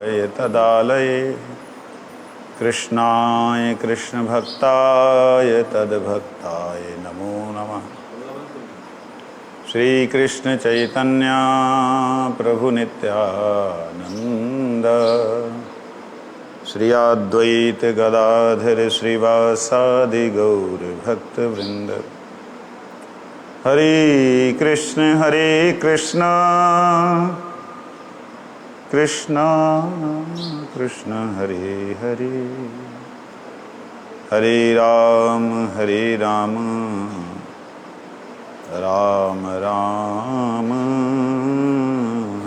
तदालये कृष्णाय कृष्णभक्ताय तद्भक्ताय नमो नमः। श्री कृष्ण चैतन्य प्रभु नित्यानंद श्री अद्वैत गदाधर श्रीवासादि गौर भक्त वृंद। हरे कृष्ण कृष्ण कृष्ण हरे हरे, हरे राम राम राम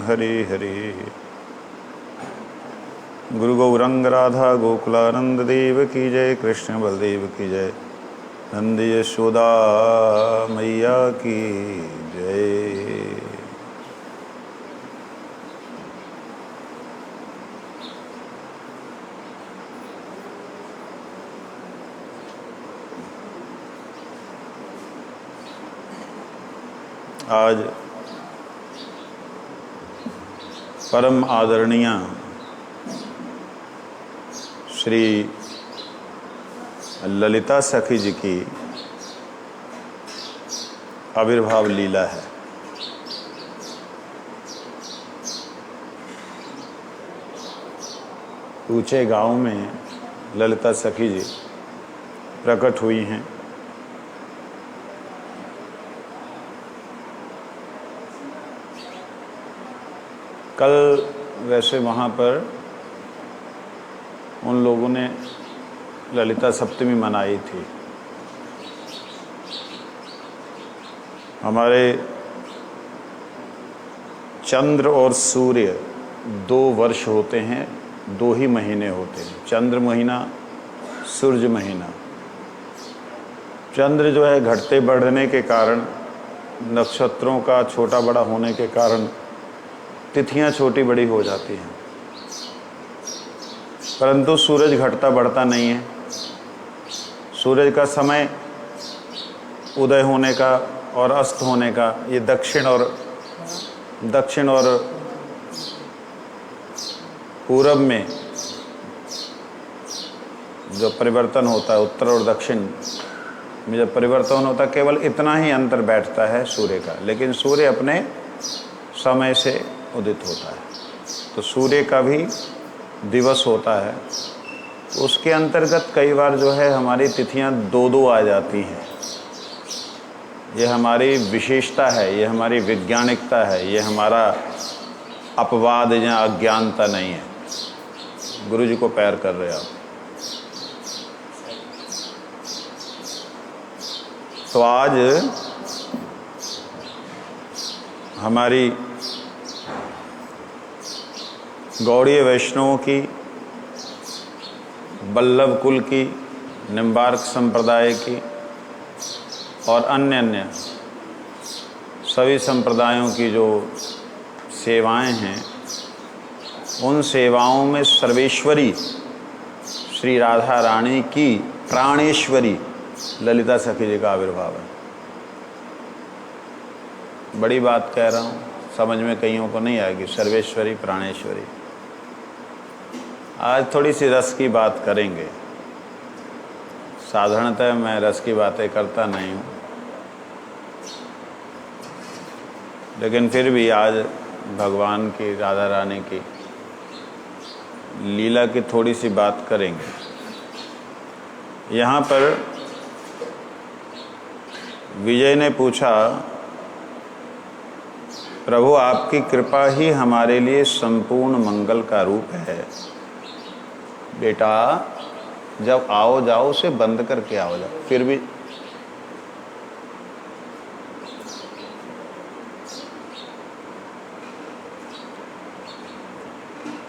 हरे हरे। गुरु गौरंग राधा गोकुलानंद देव की जय, कृष्ण बलदेव की जय, नंद यशोदा मैया की जय। आज परम आदरणीय श्री ललिता सखी जी की आविर्भाव लीला है। ऊंचे गांव में ललिता सखी जी प्रकट हुई हैं। कल वैसे वहाँ पर उन लोगों ने ललिता सप्तमी मनाई थी। हमारे चंद्र और सूर्य 2 वर्ष होते हैं, 2 ही महीने होते हैं, चंद्र महीना सूर्य महीना। चंद्र जो है घटते बढ़ने के कारण, नक्षत्रों का छोटा बड़ा होने के कारण तिथियां छोटी बड़ी हो जाती हैं, परंतु सूरज घटता बढ़ता नहीं है। सूरज का समय उदय होने का और अस्त होने का, ये दक्षिण और पूरब में जो परिवर्तन होता है, उत्तर और दक्षिण में जब परिवर्तन होता है, केवल इतना ही अंतर बैठता है सूर्य का, लेकिन सूर्य अपने समय से उदित होता है। तो सूर्य का भी दिवस होता है, उसके अंतर्गत कई बार जो है हमारी तिथियां 2-2 आ जाती हैं। ये हमारी विशेषता है, ये हमारी वैज्ञानिकता है, ये हमारा अपवाद या अज्ञानता नहीं है। गुरु जी को पैर कर रहे आप। तो आज हमारी गौड़ीय वैष्णवों की, बल्लभ कुल की, निम्बार्क संप्रदाय की और अन्य सभी संप्रदायों की जो सेवाएं हैं, उन सेवाओं में सर्वेश्वरी श्री राधा रानी की प्राणेश्वरी ललिता सखी जी का आविर्भाव है। बड़ी बात कह रहा हूँ, समझ में कईयों को नहीं आएगी। सर्वेश्वरी प्राणेश्वरी। आज थोड़ी सी रस की बात करेंगे। साधारणतः मैं रस की बातें करता नहीं हूँ, लेकिन फिर भी आज भगवान की, राधा रानी की लीला की थोड़ी सी बात करेंगे। यहाँ पर विजय ने पूछा, प्रभु आपकी कृपा ही हमारे लिए संपूर्ण मंगल का रूप है। बेटा जब आओ जाओ उसे बंद करके आओ जाओ। फिर भी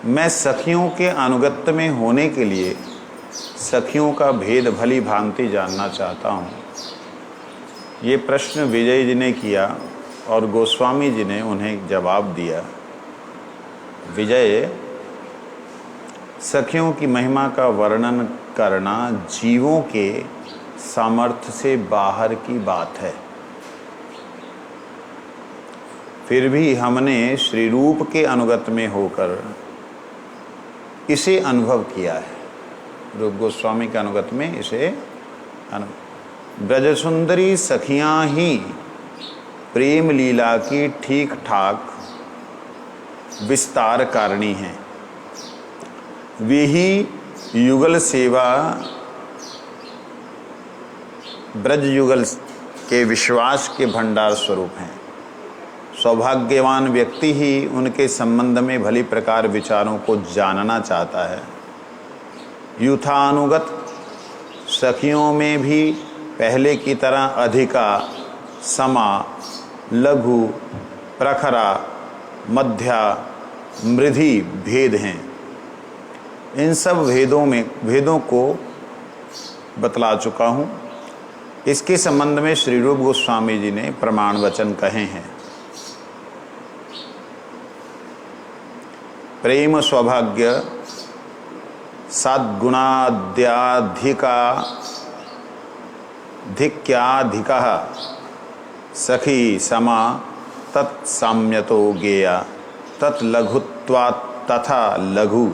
मैं सखियों के अनुगत्य में होने के लिए सखियों का भेद भली भांति जानना चाहता हूँ। ये प्रश्न विजय जी ने किया और गोस्वामी जी ने उन्हें जवाब दिया। विजय, सखियों की महिमा का वर्णन करना जीवों के सामर्थ्य से बाहर की बात है। फिर भी हमने श्री रूप के अनुगत में होकर इसे अनुभव किया है। रूप गोस्वामी के अनुगत में इसे ब्रज सुंदरी सखियां ही प्रेम लीला की ठीक ठाक विस्तार कारिणी हैं। वे ही युगल सेवा ब्रज युगल के विश्वास के भंडार स्वरूप हैं। सौभाग्यवान व्यक्ति ही उनके संबंध में भली प्रकार विचारों को जानना चाहता है। यूथानुगत सखियों में भी पहले की तरह अधिका, समा, लघु, प्रखरा, मध्या, मृधि भेद हैं। इन सब भेदों को बतला चुका हूँ। इसके संबंध में श्री रूप गोस्वामी जी ने प्रमाण वचन कहे हैं। प्रेम सौभाग्य सद्गुणाद्याधिकाधिक्याधिकः सखी समा तत्साम्यतो गेया तत्लघुत्वात् तथा लघु।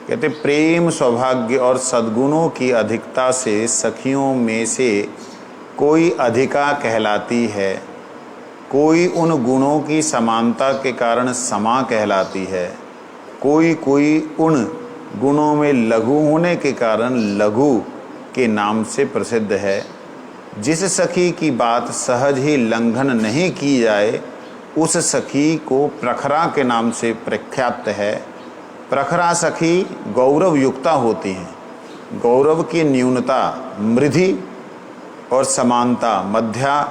कहते प्रेम सौभाग्य और सद्गुणों की अधिकता से सखियों में से कोई अधिका कहलाती है, कोई उन गुणों की समानता के कारण समा कहलाती है, कोई उन गुणों में लघु होने के कारण लघु के नाम से प्रसिद्ध है। जिस सखी की बात सहज ही लंघन नहीं की जाए उस सखी को प्रखरा के नाम से प्रख्यात है। प्रखरा सखी गौरव युक्ता होती हैं। गौरव की न्यूनता मृधि और समानता मध्या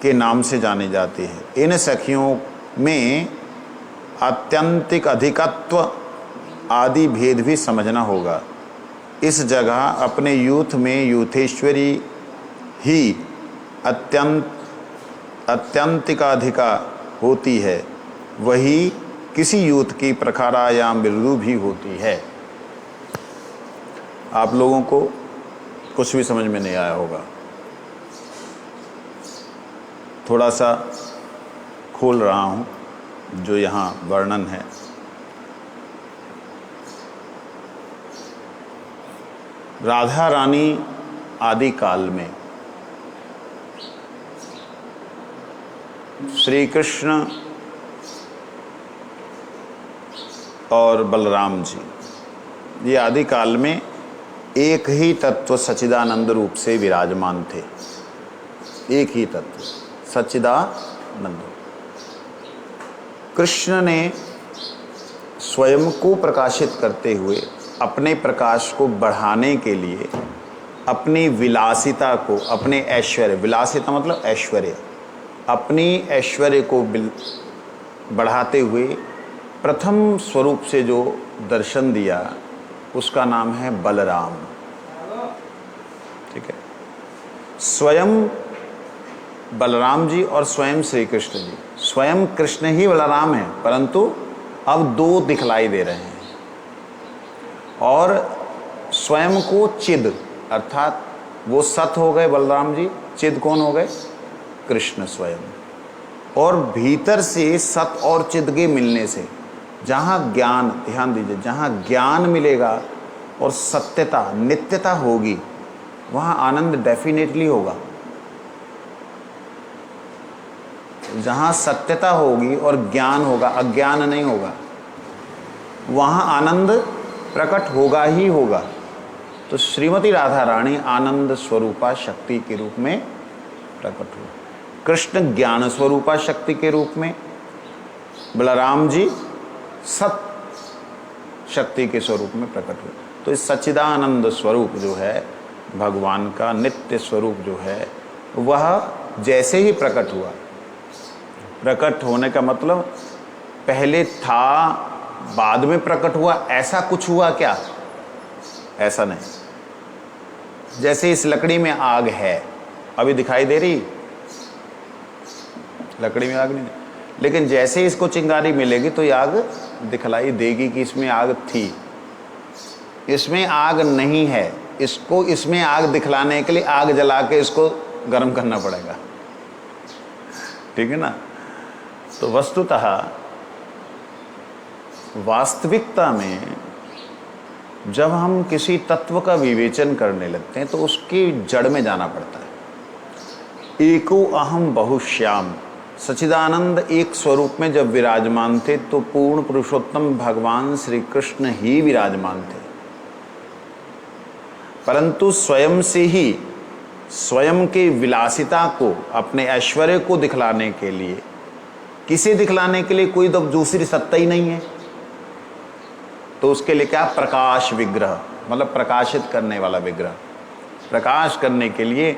के नाम से जानी जाती है। इन सखियों में आत्यंतिक अधिकत्व आदि भेद भी समझना होगा। इस जगह अपने यूथ में यूथेश्वरी ही अत्यंतिकाधिका होती है, वही किसी यूथ की प्रखरा या मृदु भी होती है। आप लोगों को कुछ भी समझ में नहीं आया होगा, थोड़ा सा खोल रहा हूँ जो यहाँ वर्णन है। राधा रानी आदि काल में श्री कृष्ण और बलराम जी ये आदि काल में एक ही तत्व सच्चिदानंद रूप से विराजमान थे। एक ही तत्व सच्चिदानंद। कृष्ण ने स्वयं को प्रकाशित करते हुए अपने प्रकाश को बढ़ाने के लिए अपनी विलासिता को, अपने ऐश्वर्य, विलासिता मतलब ऐश्वर्य, अपनी ऐश्वर्य को बढ़ाते हुए प्रथम स्वरूप से जो दर्शन दिया उसका नाम है बलराम। ठीक है, स्वयं बलराम जी और स्वयं श्री कृष्ण जी। स्वयं कृष्ण ही बलराम है, परंतु अब दो दिखलाई दे रहे हैं। और स्वयं को चिद अर्थात वो सत हो गए बलराम जी, चिद कौन हो गए? कृष्ण स्वयं। और भीतर से सत और चिद के मिलने से जहाँ ज्ञान, ध्यान दीजिए, जहाँ ज्ञान मिलेगा और सत्यता, नित्यता होगी, वहाँ आनंद डेफिनेटली होगा। जहाँ सत्यता होगी और ज्ञान होगा, अज्ञान नहीं होगा, वहाँ आनंद प्रकट होगा ही होगा। तो श्रीमती राधा रानी आनंद स्वरूपा शक्ति के रूप में प्रकट हुए, कृष्ण ज्ञान स्वरूपा शक्ति के रूप में, बलराम जी सत शक्ति के स्वरूप में प्रकट हुए। तो इस सच्चिदानंद स्वरूप जो है भगवान का, नित्य स्वरूप जो है, वह जैसे ही प्रकट हुआ, प्रकट होने का मतलब पहले था बाद में प्रकट हुआ, ऐसा कुछ हुआ क्या? ऐसा नहीं। जैसे इस लकड़ी में आग है, अभी दिखाई दे रही लकड़ी में आग नहीं, लेकिन जैसे ही इसको चिंगारी मिलेगी तो ये आग दिखलाई देगी कि इसमें आग थी। इसमें आग नहीं है, इसको इसमें आग दिखलाने के लिए आग जला के इसको गर्म करना पड़ेगा। ठीक है ना? तो वस्तुतः वास्तविकता में जब हम किसी तत्व का विवेचन करने लगते हैं तो उसकी जड़ में जाना पड़ता है। एको अहम बहुश्याम, सच्चिदानंद एक स्वरूप में जब विराजमान थे तो पूर्ण पुरुषोत्तम भगवान श्री कृष्ण ही विराजमान थे, परंतु स्वयं से ही स्वयं के विलासिता को, अपने ऐश्वर्य को दिखलाने के लिए, किसे दिखलाने के लिए, कोई तो दूसरी सत्ता ही नहीं है, तो उसके लिए क्या, प्रकाश विग्रह, मतलब प्रकाशित करने वाला विग्रह। प्रकाश करने के लिए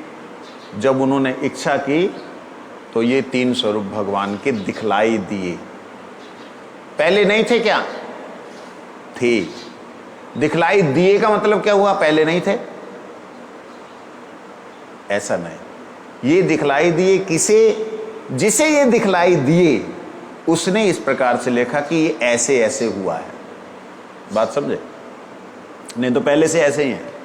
जब उन्होंने इच्छा की तो ये तीन स्वरूप भगवान के दिखलाई दिए। पहले नहीं थे क्या? थे। दिखलाई दिए का मतलब क्या हुआ? पहले नहीं थे, ऐसा नहीं। ये दिखलाई दिए किसे? जिसे ये दिखलाई दिए उसने इस प्रकार से लिखा कि ये ऐसे ऐसे हुआ है। बात समझे? नहीं तो पहले से ऐसे ही है।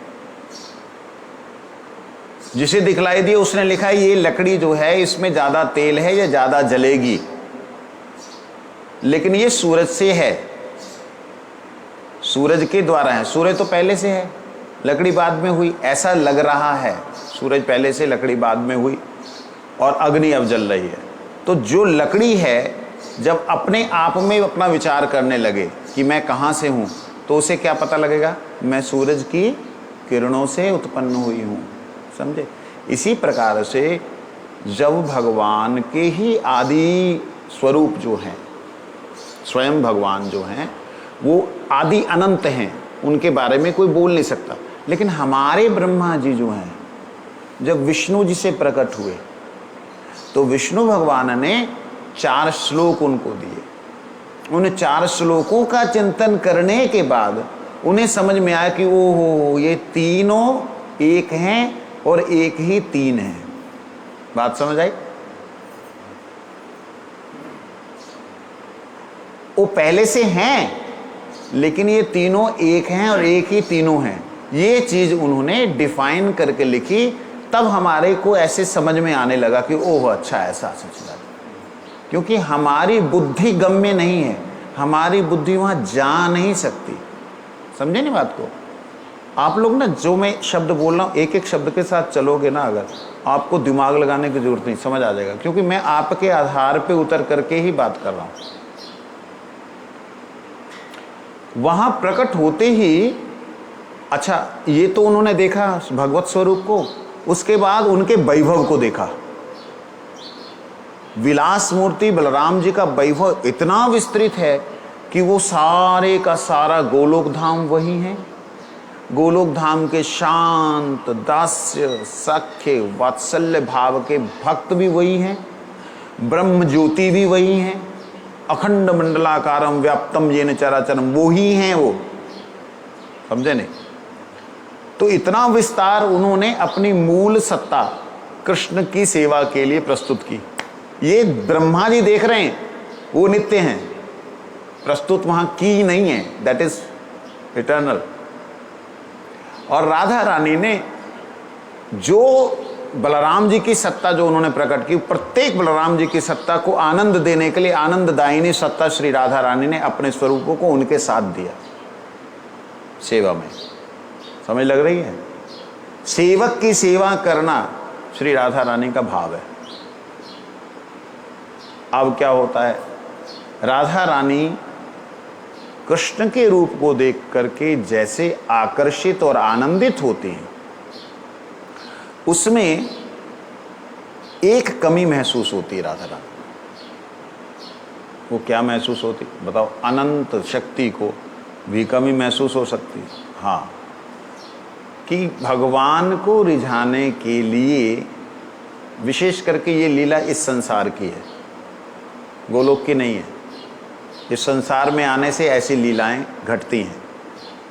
जिसे दिखलाई दिए उसने लिखा ये लकड़ी जो है इसमें ज्यादा तेल है या ज्यादा जलेगी, लेकिन ये सूरज से है, सूरज के द्वारा है। सूरज तो पहले से है, लकड़ी बाद में हुई, ऐसा लग रहा है। सूरज पहले से, लकड़ी बाद में हुई, और अग्नि अब जल रही है। तो जो लकड़ी है जब अपने आप में अपना विचार करने लगे कि मैं कहाँ से हूँ, तो उसे क्या पता लगेगा? मैं सूरज की किरणों से उत्पन्न हुई हूँ। समझे? इसी प्रकार से जब भगवान के ही आदि स्वरूप जो हैं, स्वयं भगवान जो हैं वो आदि अनंत हैं, उनके बारे में कोई बोल नहीं सकता। लेकिन हमारे ब्रह्मा जी जो हैं, जब विष्णु जी से प्रकट हुए तो विष्णु भगवान ने 4 श्लोक उनको दिए। उन 4 श्लोकों का चिंतन करने के बाद उन्हें समझ में आया कि ओहो, ये तीनों एक हैं और एक ही तीन हैं। बात समझ आई? वो पहले से हैं, लेकिन ये तीनों एक हैं और एक ही तीनों हैं। ये चीज उन्होंने डिफाइन करके लिखी, तब हमारे को ऐसे समझ में आने लगा कि ओह अच्छा, ऐसा सच्चिदानंद। क्योंकि हमारी बुद्धि गम्य नहीं है, हमारी बुद्धि वहां जा नहीं सकती। समझे नहीं बात को? आप लोग ना, जो मैं शब्द बोल रहा हूँ, एक एक शब्द के साथ चलोगे ना, अगर आपको दिमाग लगाने की जरूरत नहीं, समझ आ जाएगा। क्योंकि मैं आपके आधार पे उतर करके ही बात कर रहा हूं। वहां प्रकट होते ही, अच्छा ये तो उन्होंने देखा भगवत स्वरूप को, उसके बाद उनके वैभव को देखा। विलास मूर्ति बलराम जी का वैभव इतना विस्तृत है कि वो सारे का सारा गोलोक धाम वही है। गोलोक धाम के शांत, दास्य, सख्य, वात्सल्य भाव के भक्त भी वही हैं, ब्रह्म ज्योति भी वही हैं, अखंड मंडलाकारम व्याप्तम येन चराचरम वो ही हैं वो। समझे नहीं? तो इतना विस्तार उन्होंने अपनी मूल सत्ता कृष्ण की सेवा के लिए प्रस्तुत की। ये ब्रह्मा जी देख रहे हैं, वो नित्य हैं, प्रस्तुत वहां की नहीं है, दैट इज इटर्नल। और राधा रानी ने जो बलराम जी की सत्ता जो उन्होंने प्रकट की, प्रत्येक बलराम जी की सत्ता को आनंद देने के लिए आनंददायिनी सत्ता श्री राधा रानी ने अपने स्वरूपों को उनके साथ दिया सेवा में। समझ लग रही है? सेवक की सेवा करना श्री राधा रानी का भाव है। अब क्या होता है, राधा रानी कृष्ण के रूप को देख करके जैसे आकर्षित और आनंदित होती हैं, उसमें एक कमी महसूस होती है राधा रानी। वो क्या महसूस होती बताओ? अनंत शक्ति को भी कमी महसूस हो सकती है। हाँ, कि भगवान को रिझाने के लिए विशेष करके ये लीला इस संसार की है, गोलोक की नहीं है। इस संसार में आने से ऐसी लीलाएं घटती हैं।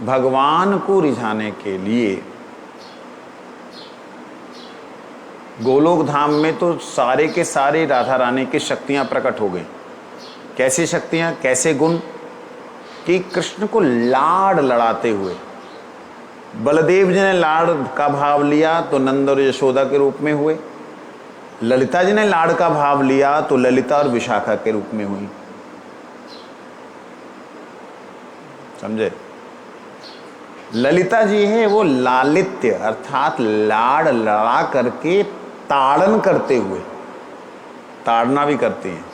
भगवान को रिझाने के लिए गोलोक धाम में तो सारे के सारे राधा रानी की शक्तियां प्रकट हो गई। कैसी शक्तियां, कैसे गुण? कि कृष्ण को लाड लड़ाते हुए, बलदेव जी ने लाड़ का भाव लिया तो नंद और यशोदा के रूप में हुए, ललिता जी ने लाड़ का भाव लिया तो ललिता और विशाखा के रूप में हुई। समझे? ललिता जी है वो लालित्य अर्थात लाड़ लड़ा करके ताड़न करते हुए, ताड़ना भी करती हैं,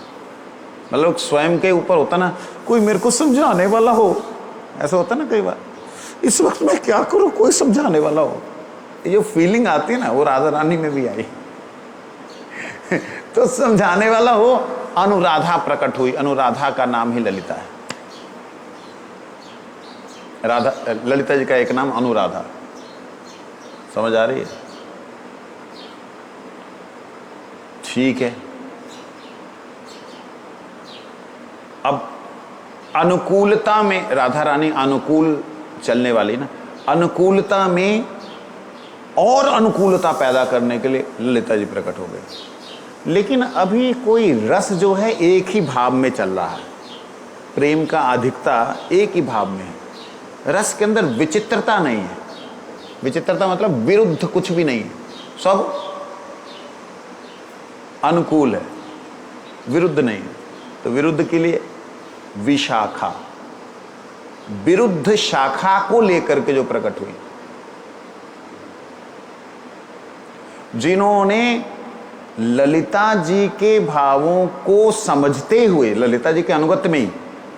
मतलब स्वयं के ऊपर होता ना, कोई मेरे को समझाने वाला हो, ऐसा होता ना कई बार, इस वक्त मैं क्या करूं, कोई समझाने वाला हो। ये जो फीलिंग आती है ना, वो राधा रानी में भी आई। तो समझाने वाला हो, अनुराधा प्रकट हुई। अनुराधा का नाम ही ललिता है। राधा, ललिता जी का एक नाम अनुराधा। समझ आ रही है? ठीक है। अब अनुकूलता में राधा रानी अनुकूल चलने वाली ना, अनुकूलता में और अनुकूलता पैदा करने के लिए ललिता जी प्रकट हो गए। लेकिन अभी कोई रस जो है एक ही भाव में चल रहा है, प्रेम का अधिकता एक ही भाव में है, रस के अंदर विचित्रता नहीं है। विचित्रता मतलब विरुद्ध कुछ भी नहीं है, सब अनुकूल है, विरुद्ध नहीं है। तो विरुद्ध के लिए विशाखा, विरुद्ध शाखा को लेकर के जो प्रकट हुई, जिन्होंने ललिता जी के भावों को समझते हुए, ललिता जी के अनुगत्य में ही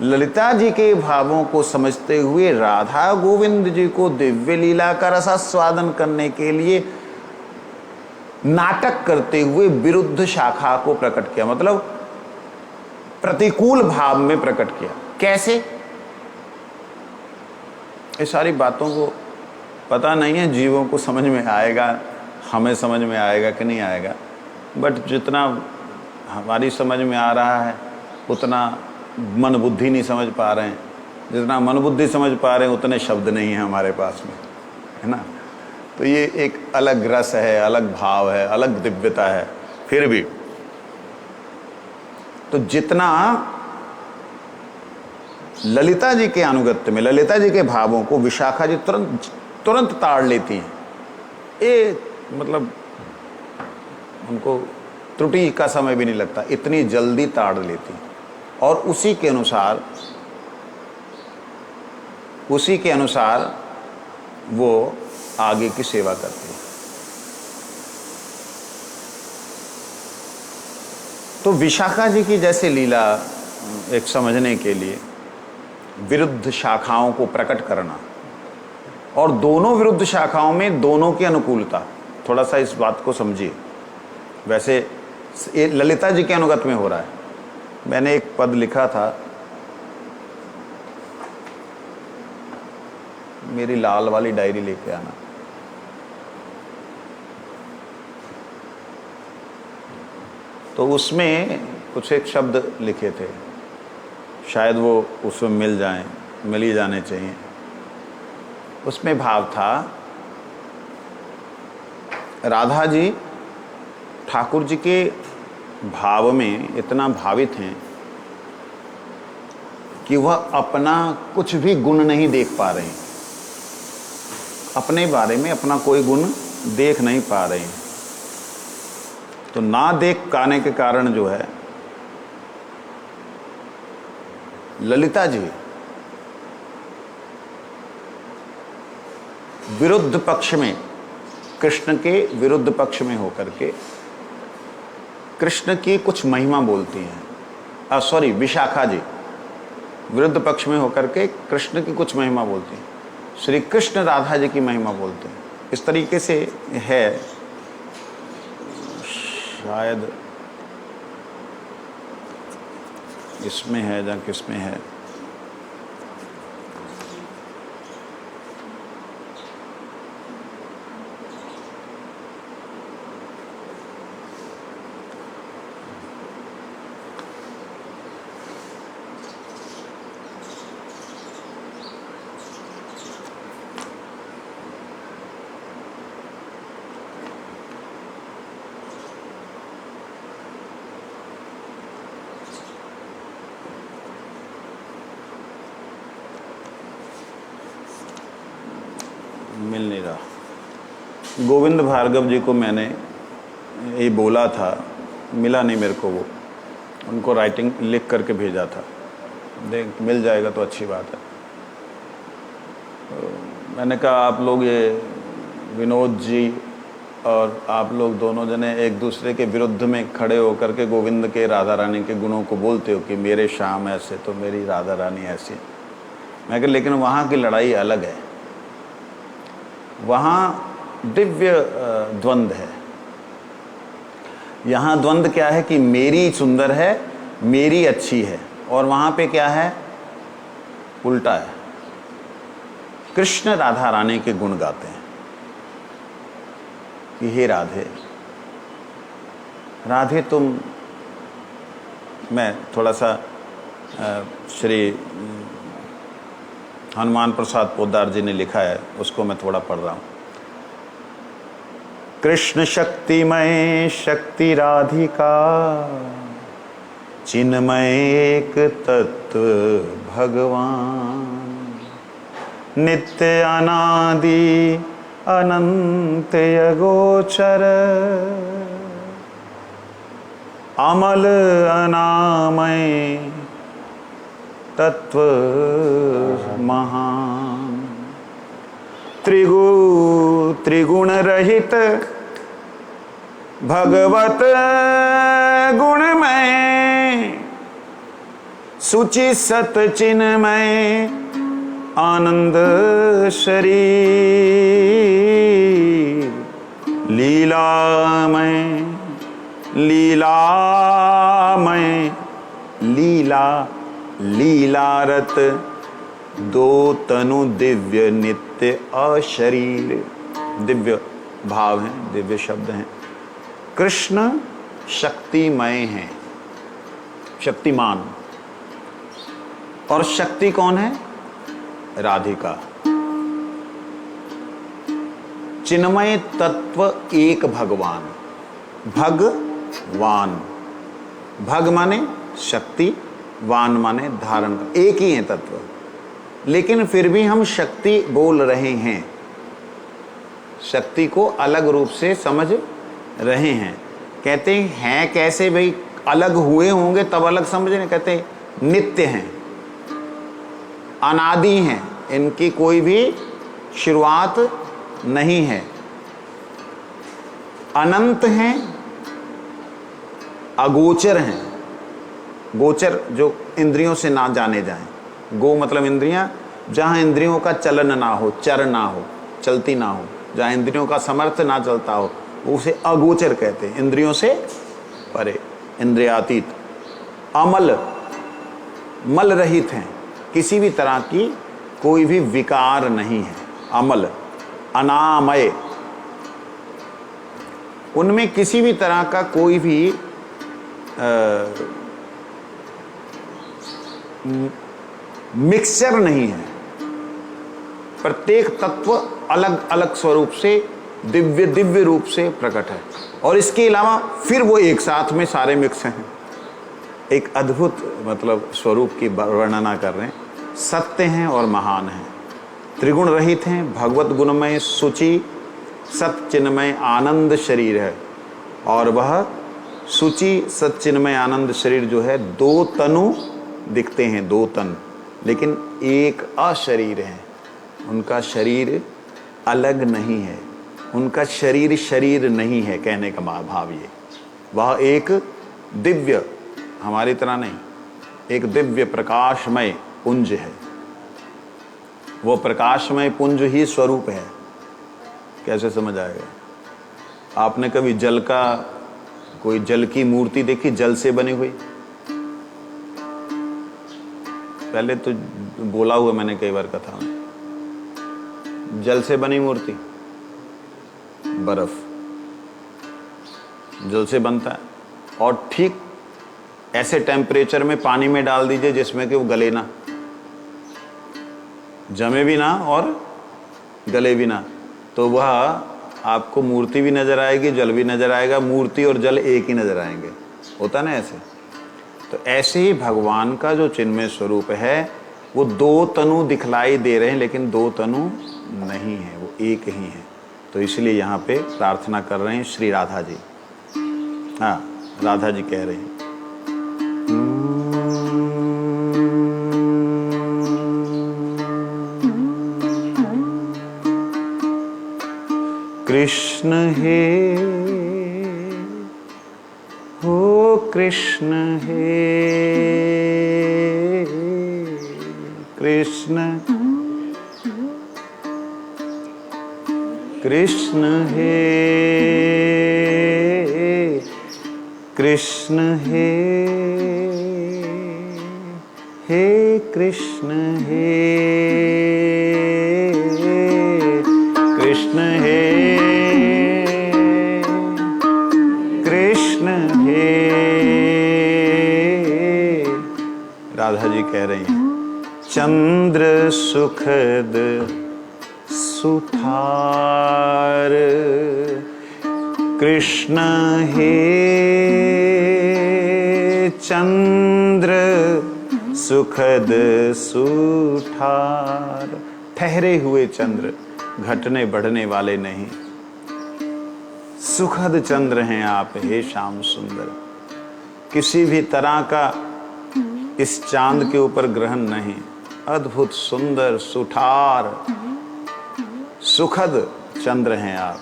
ललिता जी के भावों को समझते हुए राधा गोविंद जी को दिव्य लीला का रसास्वादन करने के लिए नाटक करते हुए विरुद्ध शाखा को प्रकट किया, मतलब प्रतिकूल भाव में प्रकट किया। कैसे? ये सारी बातों को पता नहीं है, जीवों को समझ में आएगा, हमें समझ में आएगा कि नहीं आएगा, बट जितना हमारी समझ में आ रहा है उतना मन बुद्धि नहीं समझ पा रहे हैं, जितना मन बुद्धि समझ पा रहे हैं उतने शब्द नहीं हैं हमारे पास में, है ना। तो ये एक अलग रस है, अलग भाव है, अलग दिव्यता है। फिर भी तो जितना ललिता जी के अनुगत्य में, ललिता जी के भावों को विशाखा जी तुरंत ताड़ लेती हैं, ये मतलब उनको त्रुटि का समय भी नहीं लगता, इतनी जल्दी ताड़ लेती हैं। और उसी के अनुसार वो आगे की सेवा करती है। तो विशाखा जी की जैसे लीला एक समझने के लिए विरुद्ध शाखाओं को प्रकट करना, और दोनों विरुद्ध शाखाओं में दोनों की अनुकूलता, थोड़ा सा इस बात को समझिए। वैसे ये ललिता जी के अनुगत में हो रहा है। मैंने एक पद लिखा था, मेरी लाल वाली डायरी लेके आना। तो उसमें कुछ एक शब्द लिखे थे, शायद वो उसमें मिल ही जाने चाहिए। उसमें भाव था, राधा जी ठाकुर जी के भाव में इतना भावित हैं कि वह अपना कुछ भी गुण नहीं देख पा रहे हैं, अपने बारे में अपना कोई गुण देख नहीं पा रहे हैं। तो ना देख पाने के कारण जो है ललिता जी विरुद्ध पक्ष में, कृष्ण के विरुद्ध पक्ष में होकर के कृष्ण की कुछ महिमा बोलती हैं। विशाखा जी विरुद्ध पक्ष में होकर के कृष्ण की कुछ महिमा बोलती हैं, श्री कृष्ण राधा जी की महिमा बोलते हैं। इस तरीके से है, शायद इसमें है या किसमें है, मिल नहीं रहा। गोविंद भार्गव जी को मैंने ये बोला था, मिला नहीं मेरे को, वो उनको राइटिंग लिख करके भेजा था। देख मिल जाएगा तो अच्छी बात है। मैंने कहा आप लोग ये विनोद जी और आप लोग दोनों जने एक दूसरे के विरुद्ध में खड़े होकर के गोविंद के राधा रानी के गुणों को बोलते हो कि मेरे श्याम ऐसे तो मेरी राधा रानी ऐसी। मैं कहा लेकिन वहाँ की लड़ाई अलग है, वहाँ दिव्य द्वंद्व है। यहाँ द्वंद्व क्या है कि मेरी सुंदर है, मेरी अच्छी है, और वहाँ पे क्या है, उल्टा है। कृष्ण राधा रानी के गुण गाते हैं कि हे राधे, राधे तुम, मैं थोड़ा सा श्री हनुमान प्रसाद पोद्दार जी ने लिखा है, उसको मैं थोड़ा पढ़ रहा हूँ। कृष्ण शक्तिमय शक्ति राधिका, चिन्मय एक तत्व भगवान, नित्य अनादि अनंत अगोचर, अमल अनामय तत्व महान, त्रिगुण रहित भगवत गुणमय, सुचि सत चिन्मय आनंद शरीर, लीलामय लीलामय लीला लीलारत, दो तनु दिव्य नित्य अशरीर। दिव्य भाव हैं, दिव्य शब्द हैं। कृष्ण शक्तिमय हैं, शक्तिमान, और शक्ति कौन है, राधिका। चिन्मय तत्व एक भगवान, भगवान, भग माने शक्ति, वान माने धारण, एक ही है तत्व, लेकिन फिर भी हम शक्ति बोल रहे हैं, शक्ति को अलग रूप से समझ रहे हैं। कहते हैं कैसे भाई, अलग हुए होंगे तब अलग समझ रहे। कहते नित्य हैं, अनादि हैं, इनकी कोई भी शुरुआत नहीं है, अनंत हैं, अगोचर हैं। गोचर जो इंद्रियों से ना जाने जाएं, गो मतलब इंद्रियां, जहां इंद्रियों का चलन ना हो, चर ना हो, चलती ना हो, जहां इंद्रियों का समर्थ ना चलता हो, उसे अगोचर कहते हैं, इंद्रियों से परे, इंद्रियातीत। अमल, मल रहित हैं, किसी भी तरह की कोई भी विकार नहीं है, अमल। अनामय, उनमें किसी भी तरह का कोई भी मिक्सचर नहीं है, प्रत्येक तत्व अलग अलग स्वरूप से दिव्य दिव्य रूप से प्रकट है, और इसके अलावा फिर वो एक साथ में सारे मिक्स हैं। एक अद्भुत मतलब स्वरूप की वर्णना कर रहे हैं। सत्य हैं और महान हैं, त्रिगुण रहित हैं, भगवत गुणमय सुचि सच्चिन्मय आनंद शरीर है, और वह सुचि सच्चिन्मय आनंद शरीर जो है, दो तनु दिखते हैं, दो तन, लेकिन एक अशरीर है। उनका शरीर अलग नहीं है, उनका शरीर शरीर नहीं है, कहने का भाव ये। वह एक दिव्य, हमारी तरह नहीं, एक दिव्य प्रकाशमय पुंज है। वो प्रकाशमय पुंज ही स्वरूप है। कैसे समझ आएगा? आपने कभी जल का, कोई जल की मूर्ति देखी, जल से बनी हुई? पहले तो बोला हुआ मैंने कई बार कथा में, जल से बनी मूर्ति, बर्फ जल से बनता है, और ठीक ऐसे टेम्परेचर में पानी में डाल दीजिए जिसमें कि वो गले ना, जमे भी ना और गले भी ना, तो वह आपको मूर्ति भी नजर आएगी, जल भी नजर आएगा, मूर्ति और जल एक ही नजर आएंगे। होता ना ऐसे? तो ऐसे ही भगवान का जो चिन्मय स्वरूप है, वो दो तनु दिखलाई दे रहे हैं, लेकिन दो तनु नहीं है, वो एक ही है। तो इसलिए यहाँ पे प्रार्थना कर रहे हैं श्री राधा जी। हाँ, राधा जी कह रहे हैं, कृष्ण हे, हो कृष्ण हे, कृष्ण कृष्ण हे, कृष्ण हे, हे कृष्ण हे, कृष्ण हे, कृष्ण हे। राधा जी कह रही हैं, चंद्र सुखद सुठार, कृष्ण हे, चंद्र सुखद सुठार। ठहरे हुए चंद्र, घटने बढ़ने वाले नहीं। सुखद चंद्र हैं आप हे श्याम सुंदर। किसी भी तरह का इस चांद के ऊपर ग्रहण नहीं। अद्भुत सुंदर सुठार सुखद चंद्र हैं आप।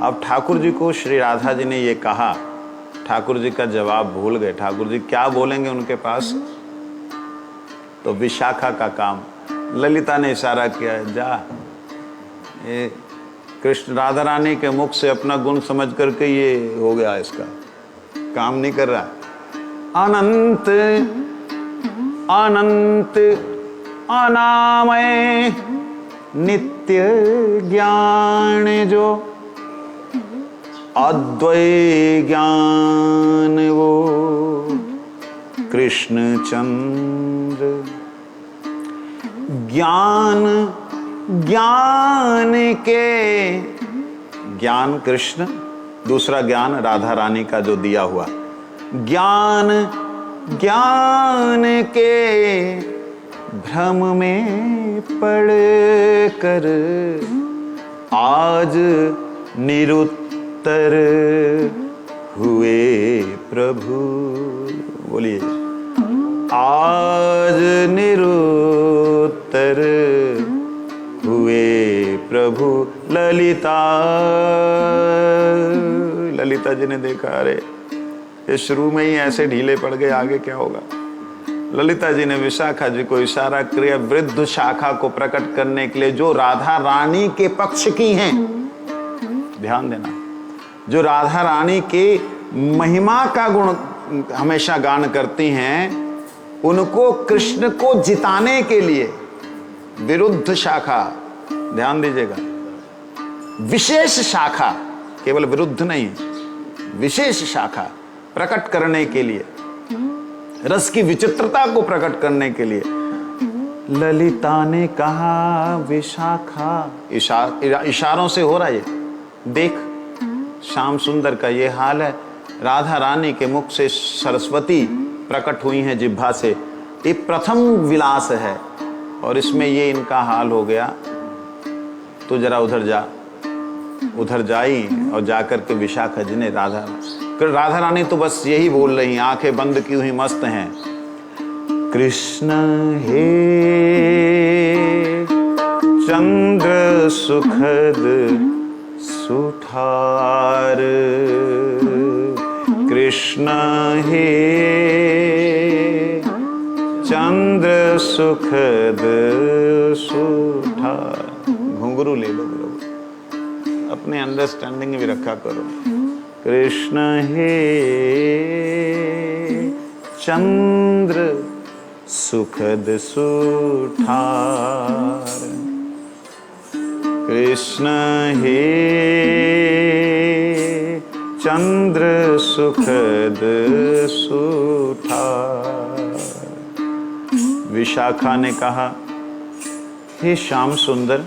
अब ठाकुर जी को श्री राधा जी ने ये कहा, ठाकुर जी का जवाब भूल गए। ठाकुर जी क्या बोलेंगे उनके पास? तो विशाखा का काम। ललिता ने इशारा किया, जा ये कृष्ण राधा रानी के मुख से अपना गुण समझ करके ये हो गया, इसका काम नहीं कर रहा। अनंत अनंत अनामय नित्य ज्ञान जो, अद्वैत ज्ञान वो कृष्ण चंद्र। ज्ञान ज्ञान के, ज्ञान कृष्ण, दूसरा ज्ञान राधा रानी का जो दिया हुआ। ज्ञान ज्ञान के भ्रम में पड़ कर आज निरुत्तर हुए प्रभु। बोलिए, आज निरुत्तर हुए प्रभु। ललिता ललिता जी ने देखा, अरे ये शुरू में ही ऐसे ढीले पड़ गए, आगे क्या होगा। ललिता जी ने विशाखा जी को इशारा किया, वृद्ध शाखा को प्रकट करने के लिए, जो राधा रानी के पक्ष की हैं। ध्यान देना, जो राधा रानी के महिमा का गुण हमेशा गान करती हैं, उनको कृष्ण को जिताने के लिए विरुद्ध शाखा, ध्यान दीजिएगा, विशेष शाखा, केवल विरुद्ध नहीं, विशेष शाखा प्रकट करने के लिए, रस की विचित्रता को प्रकट करने के लिए ललिता ने कहा विशाखा। इशारों से हो रहा है ये। देख, श्याम सुंदर का ये हाल है। राधा रानी के मुख से सरस्वती प्रकट हुई हैं जिह्वा से। ये प्रथम विलास है और इसमें ये इनका हाल हो गया। तो जरा उधर जा, उधर जाई और जाकर के विशाखा जी ने राधा रानी तो बस यही बोल रही, आंखें बंद की हुई मस्त हैं, कृष्ण हे चंद्र सुखद सुठार, कृष्ण हे चंद्र सुखद सुठार। घुंघरू ले लो, अपने अंडरस्टैंडिंग भी रखा करो। कृष्ण हे चंद्र सुखद सुठार, कृष्ण हे चंद्र सुखद सुठार। विशाखा ने कहा, हे श्याम सुंदर,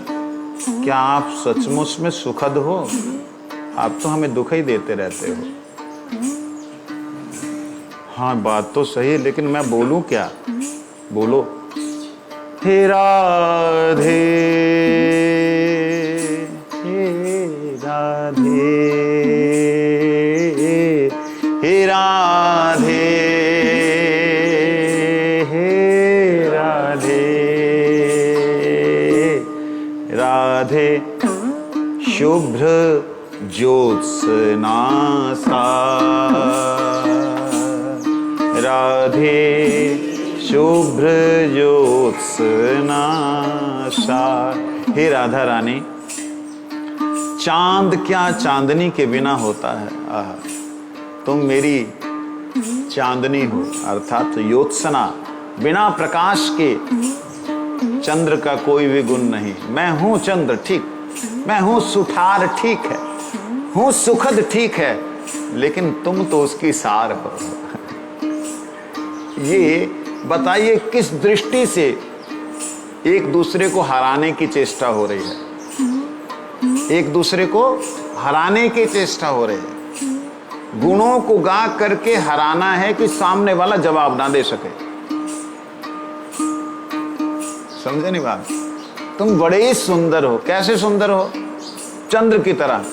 क्या आप सचमुच में सुखद हो? आप तो हमें दुख ही देते रहते हो। हाँ, बात तो सही है, लेकिन मैं बोलूं क्या? बोलो। हे राधे, हे राधे, हे राधे, हे राधे, राधे शुभ्र ज्योत्सना सा, राधे शुभ्र ज्योत्सना सा। हे राधा रानी, चांद क्या चांदनी के बिना होता है। आहा, तुम मेरी चांदनी हो, अर्थात ज्योत्सना, बिना प्रकाश के चंद्र का कोई भी गुण नहीं। मैं हूं चंद्र, ठीक, मैं हूं सुठार, ठीक है, हूं सुखद, ठीक है, लेकिन तुम तो उसकी सार हो। ये बताइए किस दृष्टि से एक दूसरे को हराने की चेष्टा हो रही है, एक दूसरे को हराने की चेष्टा हो रही है। गुणों को गा करके हराना है कि सामने वाला जवाब ना दे सके। समझे नहीं बात? तुम बड़े ही सुंदर हो। कैसे सुंदर हो? चंद्र की तरह।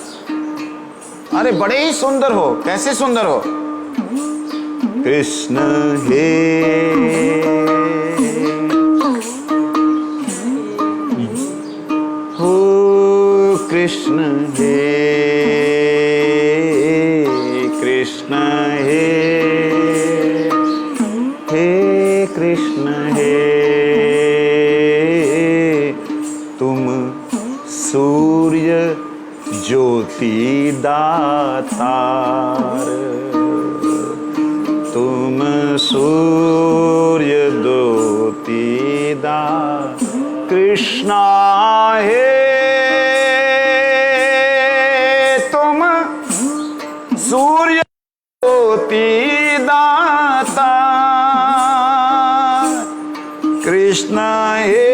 अरे बड़े ही सुंदर हो। कैसे सुंदर हो? कृष्ण हे हो, कृष्ण हे, कृष्ण हे, हे कृष्ण हे, तुम सूर्य ज्योति दातार, तुम सूर्य ज्योति दातार। कृष्णा हे तुम सूर्य ज्योति दाता, कृष्ण हे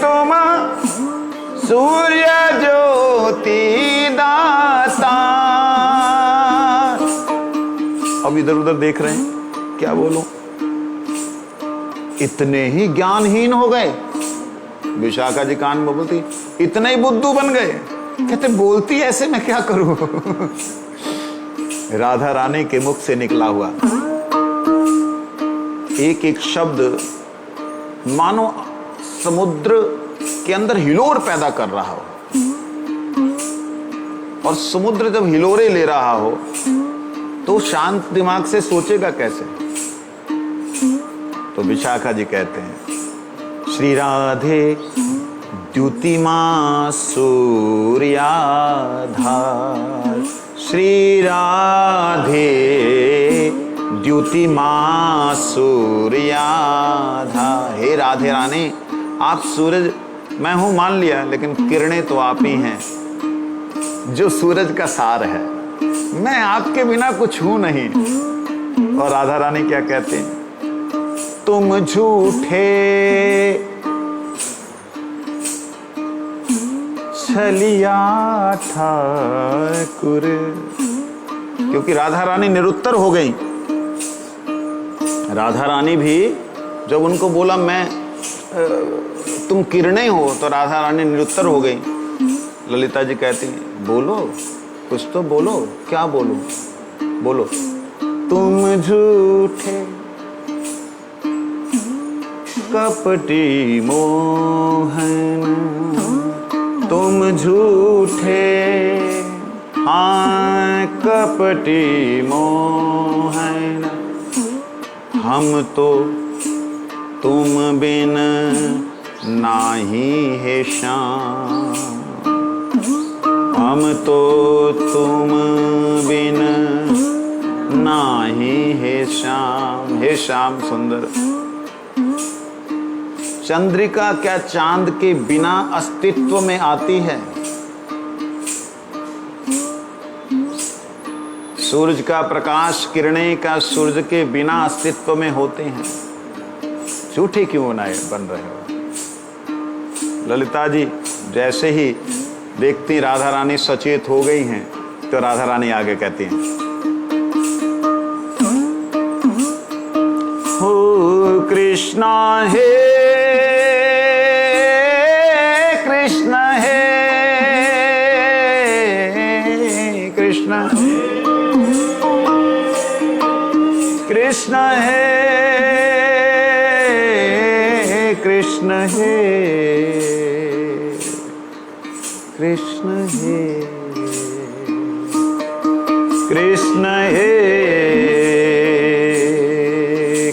तुम सूर्य ज्योति दाता। अब इधर उधर देख रहे हैं, क्या बोलूं? इतने ही ज्ञानहीन हो गए। विशाखा जी कान में बोलती, इतने ही बुद्धू बन गए। कहते बोलती ऐसे, मैं क्या करूं? राधा रानी के मुख से निकला हुआ एक एक शब्द मानो समुद्र के अंदर हिलोर पैदा कर रहा हो, और समुद्र जब हिलोरे ले रहा हो तो शांत दिमाग से सोचेगा कैसे? तो विशाखा जी कहते हैं, श्री राधे द्युतिमा सूर्याधार, श्री राधे द्युतिमा सूर्याधार। हे राधे रानी, आप सूरज मैं हूं मान लिया, लेकिन किरणें तो आप ही हैं जो सूरज का सार है। मैं आपके बिना कुछ हूं नहीं। और राधा रानी क्या कहते हैं? तुम झूठे छलिया ठाकुर, क्योंकि राधा रानी निरुत्तर हो गई। राधा रानी भी जब उनको बोला मैं तुम किरणें हो, तो राधा रानी निरुत्तर हो गई। ललिता जी कहती हैं, बोलो कुछ तो बोलो। क्या बोलो? बोलो, तुम झूठे कपटी मोहन, तुम झूठे हाँ कपटी मोहन, हम तो तुम बिन नाही है श्याम, हम तो तुम बिन नाही है श्याम। हे श्याम सुंदर, चंद्रिका क्या चांद के बिना अस्तित्व में आती है? सूरज का प्रकाश, किरणें का सूरज के बिना अस्तित्व में होते हैं। झूठे क्यों बन रहे हो? ललिता जी जैसे ही देखती राधा रानी सचेत हो गई हैं, तो राधा रानी आगे कहती हैं, हो कृष्णा हे, कृष्ण हे, कृष्ण कृष्ण हे, कृष्ण हे। कृष्ण हे कृष्ण हे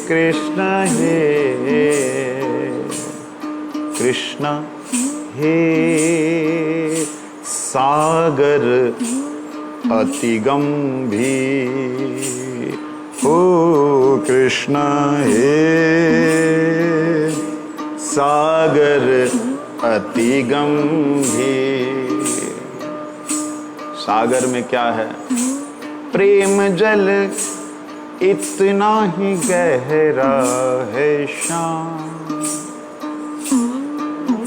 कृष्ण हे कृष्ण हे सागर अति गंभीर ओ कृष्ण हे सागर अति गंभीर। सागर में क्या है? प्रेम जल इतना ही गहरा है श्याम,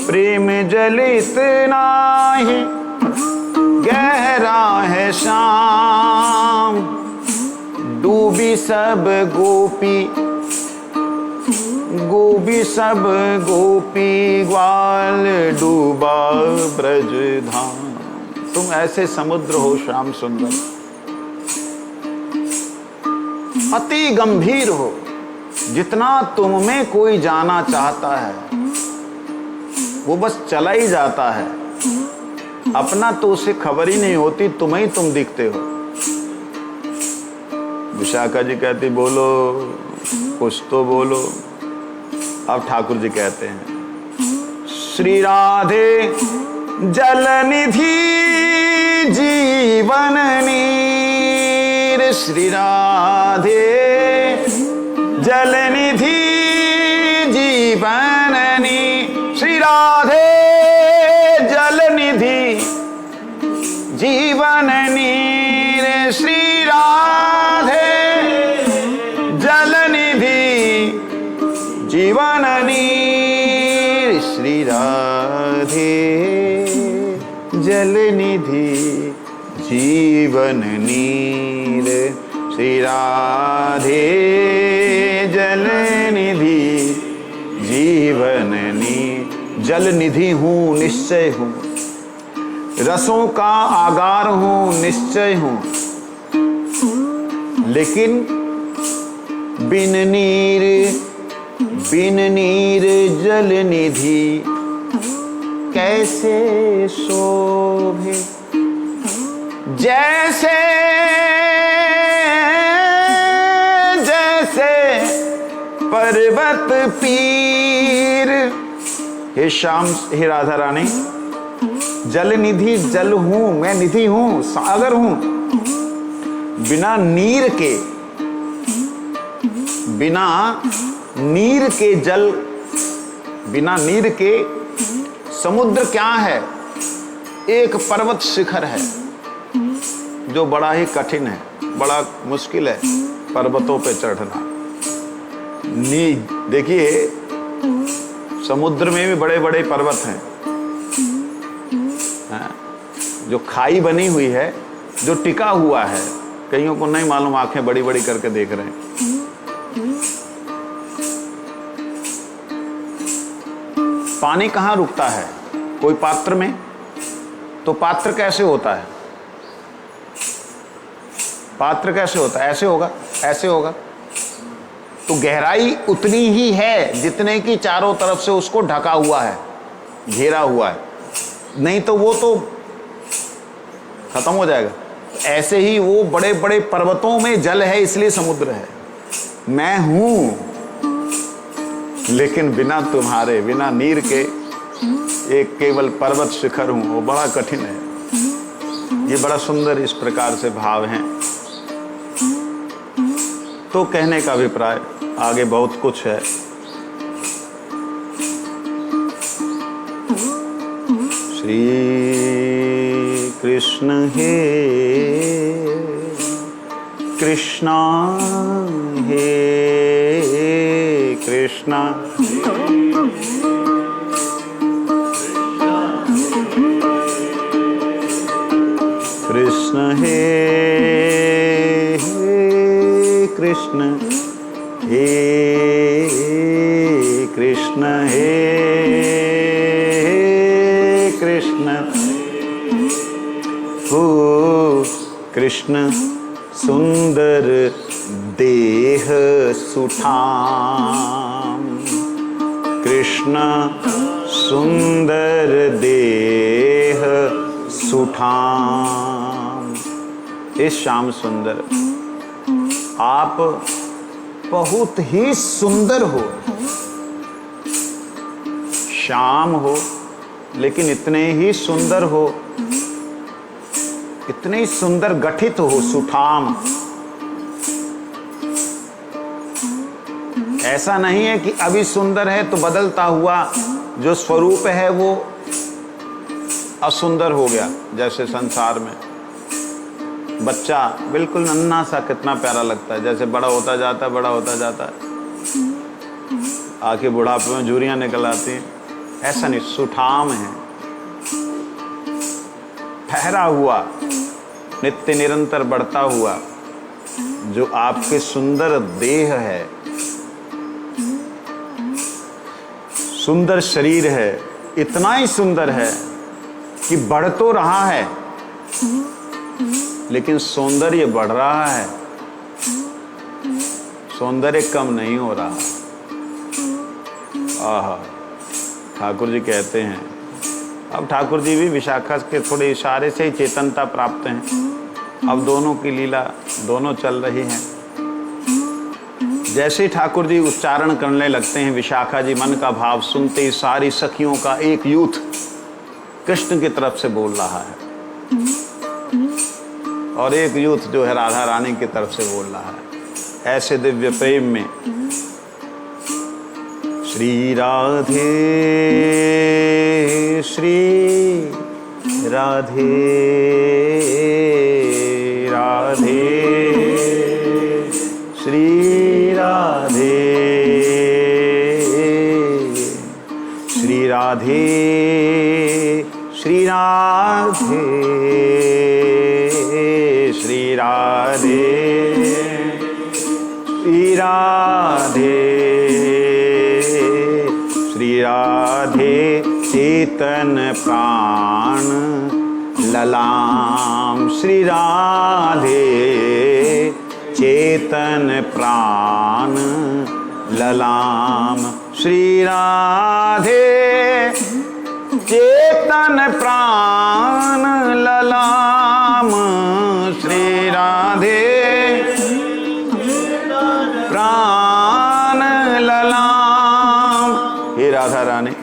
प्रेम जल इतना ही गहरा है श्याम। डूबी सब गोपी गोपी सब गोपी ग्वाल डूबा ब्रज धाम। तुम ऐसे समुद्र हो श्याम सुंदर, अति गंभीर हो। जितना तुम में कोई जाना चाहता है वो बस चला ही जाता है, अपना तो उसे खबर ही नहीं होती, तुम्हें ही तुम दिखते हो। विशाखा जी कहती बोलो कुछ तो बोलो। अब ठाकुर जी कहते हैं श्री राधे जल निधि जीवन नीर, श्री राधे जल निधि जीवन नीर, श्री राधे जल निधि जीवन नीर, श्री राधे जल निधि जीवन नीर, श्री राधे जल निधि जीवन नीर, श्री राधे जल निधि जीवन नीर। जल निधि हूँ निश्चय हूँ, रसों का आगार हूँ निश्चय हूँ, लेकिन बिन नीर जल निधि कैसे शोभे। जैसे जैसे पर्वत पीर। हे श्याम, हे राधा रानी, जल निधि जल हूं मैं, निधि हूं, सागर हूं। बिना नीर के जल, बिना नीर के समुद्र क्या है? एक पर्वत शिखर है जो बड़ा ही कठिन है, बड़ा मुश्किल है पर्वतों पे चढ़ना। देखिए समुद्र में भी बड़े बड़े पर्वत हैं, जो खाई बनी हुई है, जो टिका हुआ है। कईयों को नहीं मालूम, आंखें बड़ी बड़ी करके देख रहे हैं। पानी कहाँ रुकता है? कोई पात्र में। तो पात्र कैसे होता है? पात्र कैसे होता है? ऐसे होगा, ऐसे होगा। तो गहराई उतनी ही है जितने की चारों तरफ से उसको ढका हुआ है, घेरा हुआ है, नहीं तो वो तो खत्म हो जाएगा। ऐसे ही वो बड़े बड़े पर्वतों में जल है, इसलिए समुद्र है। मैं हूं लेकिन बिना तुम्हारे, बिना नीर के एक केवल पर्वत शिखर हूं, वो बड़ा कठिन है। ये बड़ा सुंदर इस प्रकार से भाव हैं। तो कहने का अभिप्राय आगे बहुत कुछ है। श्री कृष्ण हे कृष्णा हे कृष्णा, कृष्ण हे कृष्ण हे कृष्ण हे कृष्ण। हो कृष्ण सुंदर देह सुठाम, कृष्ण सुंदर देह सुठाम। इस श्याम सुंदर आप बहुत ही सुंदर हो, श्याम हो लेकिन इतने ही सुंदर हो, इतने ही सुंदर गठित हो, सुठाम। ऐसा नहीं है कि अभी सुंदर है तो बदलता हुआ जो स्वरूप है वो असुंदर हो गया। जैसे संसार में बच्चा बिल्कुल नन्हा सा कितना प्यारा लगता है, जैसे बड़ा होता जाता है, बड़ा होता जाता है, आके बुढ़ापे में झुर्रियां निकल आती हैं। ऐसा नहीं, सुठाम है, ठहरा हुआ, नित्य निरंतर बढ़ता हुआ जो आपके सुंदर देह है, सुंदर शरीर है, इतना ही सुंदर है कि बढ़ तो रहा है लेकिन सौंदर्य बढ़ रहा है, सौंदर्य कम नहीं हो रहा। आहा, ठाकुर जी कहते हैं, अब ठाकुर जी भी विशाखा के थोड़े इशारे से ही चेतनता प्राप्त हैं। अब दोनों की लीला दोनों चल रही हैं। जैसे ही ठाकुर जी उच्चारण करने लगते हैं, विशाखा जी मन का भाव सुनते ही सारी सखियों का एक यूथ कृष्ण की तरफ से बोल रहा है और एक यूथ जो है राधा रानी की तरफ से बोल रहा है। ऐसे दिव्य प्रेम में श्री राधे श्री राधे राधे श्री राधे श्री राधे श्री राधे श्री राधे श्री राधे श्री राधे चेतन प्राण ललाम। श्री राधे चेतन प्राण ललाम। श्री राधे चेतन प्राण ललाम। श्री राधे प्राण ललाम। हे राधा रानी,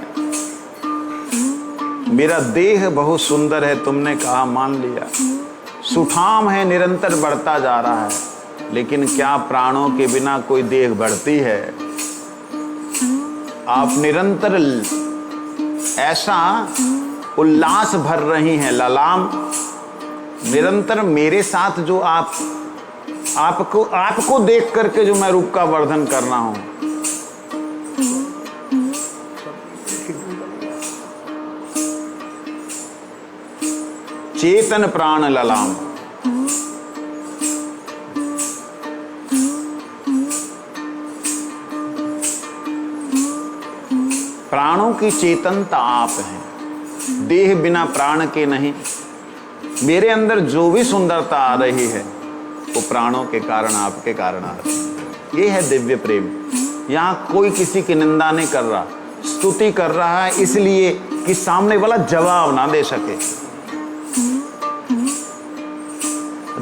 मेरा देह बहुत सुंदर है, तुमने कहा, मान लिया। सुठाम है, निरंतर बढ़ता जा रहा है, लेकिन क्या प्राणों के बिना कोई देह बढ़ती है? आप निरंतर ऐसा उल्लास भर रही हैं ललाम, निरंतर मेरे साथ जो आपको देख करके जो मैं रूप का वर्धन कर रहा हूं। चेतन प्राण ललाम। प्राणों की चेतनता आप हैं, देह बिना प्राण के नहीं। मेरे अंदर जो भी सुंदरता आ रही है वो प्राणों के कारण, आपके कारण आ रही है। ये है दिव्य प्रेम। यहाँ कोई किसी की निंदा नहीं कर रहा, स्तुति कर रहा है इसलिए कि सामने वाला जवाब ना दे सके।